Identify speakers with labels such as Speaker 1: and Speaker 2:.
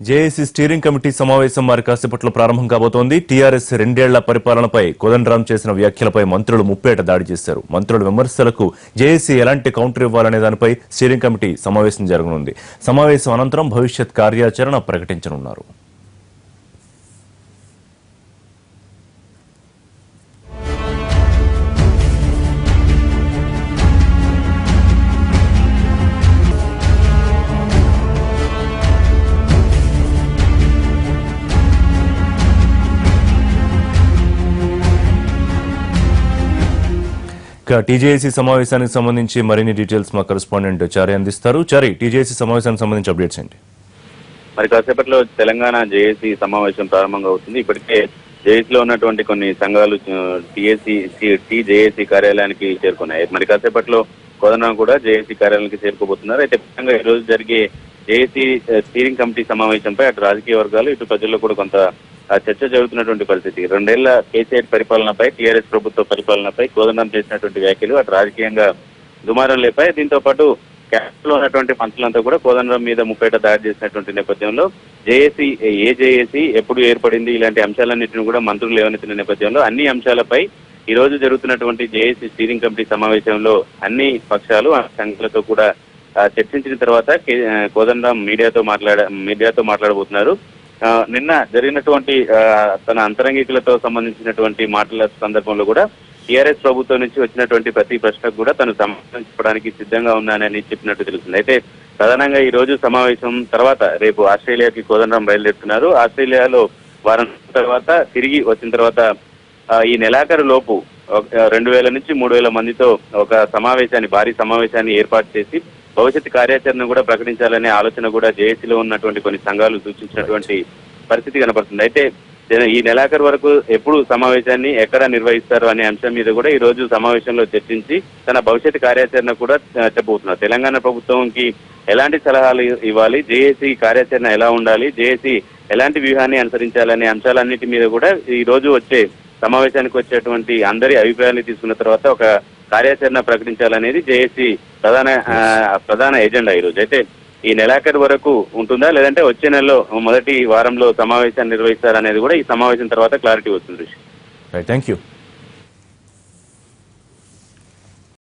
Speaker 1: JAC steering committee సమావేశం మరి కాసేపట్లో ప్రారంభం కాబోతోంది. టీఆర్ఎస్ రెండేళ్ల పరిపాలనపై కోదండరాం చేసిన వ్యాఖ్యలపై మంత్రులు ముప్పేట దాడి చేశారు. మంత్రుల విమర్శలకు జేఏసీ ఎలాంటి కౌంటర్ ఇవ్వాలనే దానిపై స్టీరింగ్ కమిటీ సమావేశం జరగనుంది. సమావేశం అనంతరం భవిష్యత్ కార్యాచరణ ప్రకటించనున్నారు. టీజేఏసీ సమావేశానికి సంబంధించి మరిన్ని డీటెయిల్స్ మా కరెస్పాండెంట్ చారి అందిస్తారు. చారి, టీజేఏసీ సమావేశానికి సంబంధించి అప్డేట్స్ ఏంటి?
Speaker 2: మరి కాసేపట్లో తెలంగాణ జేఏసీ సమావేశం ప్రారంభంగా అవుతుంది. ఇప్పటికే జేఏసీలో ఉన్నటువంటి కొన్ని సంఘాలు టీజేఏసీ కార్యాలయానికి చేరుకున్నాయి. మరి కాసేపట్లో కోదండరాం కూడా జేఏసీ కార్యాలయానికి చేరుకోబోతున్నారు. అయితే ముఖ్యంగా ఈ రోజు జరిగే జేఏసీ స్టీరింగ్ కమిటీ సమావేశంపై అటు రాజకీయ వర్గాలు ఇటు ప్రజల్లో కూడా కొంత చర్చ జరుగుతున్నటువంటి పరిస్థితి. రెండేళ్ల కేసీఆర్ పరిపాలనపై, టీఆర్ఎస్ ప్రభుత్వ పరిపాలనపై కోదండరాం చేసినటువంటి వ్యాఖ్యలు అటు రాజకీయంగా దుమారం లేపాయి. దీంతో పాటు క్యాబినెట్ లో ఉన్నటువంటి మంత్రులంతా కూడా కోదండరాం మీద ముప్పేట దాడి చేసినటువంటి నేపథ్యంలో జేఏసీ ఎప్పుడు ఏర్పడింది, ఇలాంటి అంశాలన్నింటినీ కూడా మంత్రులు లేవనెత్తిన నేపథ్యంలో అన్ని అంశాలపై ఈ రోజు జరుగుతున్నటువంటి జేఏసీ స్టీరింగ్ కమిటీ సమావేశంలో అన్ని పక్షాలు సంఘాలతో కూడా చర్చించిన తర్వాత కోదండరాం మీడియాతో మాట్లాడబోతున్నారు. నిన్న జరిగినటువంటి తన అంతరంగికులతో సంబంధించినటువంటి మాటల సందర్భంలో కూడా టీఆర్ఎస్ ప్రభుత్వం నుంచి వచ్చినటువంటి ప్రతి ప్రశ్నకు కూడా తను సమాధానం చెప్పడానికి సిద్ధంగా ఉన్నానని చెప్పినట్టు తెలుస్తుంది. అయితే ప్రధానంగా ఈ రోజు సమావేశం తర్వాత రేపు ఆస్ట్రేలియాకి కోదండరాం బయలుదేరుతున్నారు. ఆస్ట్రేలియాలో వారం తర్వాత తిరిగి వచ్చిన తర్వాత ఈ నెలాఖరు లోపు 2000 నుంచి 3000 మందితో ఒక భారీ సమావేశాన్ని ఏర్పాటు చేసి భవిష్యత్ కార్యాచరణ కూడా ప్రకటించాలనే ఆలోచన కూడా జేఏసీలో ఉన్నటువంటి కొన్ని సంఘాలు సూచించినటువంటి పరిస్థితి కనపడుతుంది. అయితే ఈ నెలాఖరు వరకు ఎప్పుడు సమావేశాన్ని ఎక్కడ నిర్వహిస్తారు అనే అంశం మీద కూడా ఈ రోజు సమావేశంలో చర్చించి తన భవిష్యత్ కార్యాచరణ కూడా చెప్పబోతున్నారు. తెలంగాణ ప్రభుత్వంకి ఎలాంటి సలహాలు ఇవ్వాలి, జేఏసీ కార్యాచరణ ఎలా ఉండాలి, జేఏసీ ఎలాంటి వ్యూహాన్ని అనుసరించాలనే అంశాలన్నిటి మీద కూడా ఈ రోజు వచ్చే సమావేశానికి వచ్చేటువంటి అందరి అభిప్రాయాన్ని తీసుకున్న తర్వాత ఒక కార్యాచరణ ప్రకటించాలనేది జేఏసీ ప్రధాన ఎజెండా ఈ రోజు. అయితే ఈ నెలాఖరు వరకు ఉంటుందా, లేదంటే వచ్చే నెలలో మొదటి వారంలో సమావేశాన్ని నిర్వహిస్తారనేది కూడా ఈ సమావేశం తర్వాత క్లారిటీ వస్తుంది.
Speaker 1: Thank you.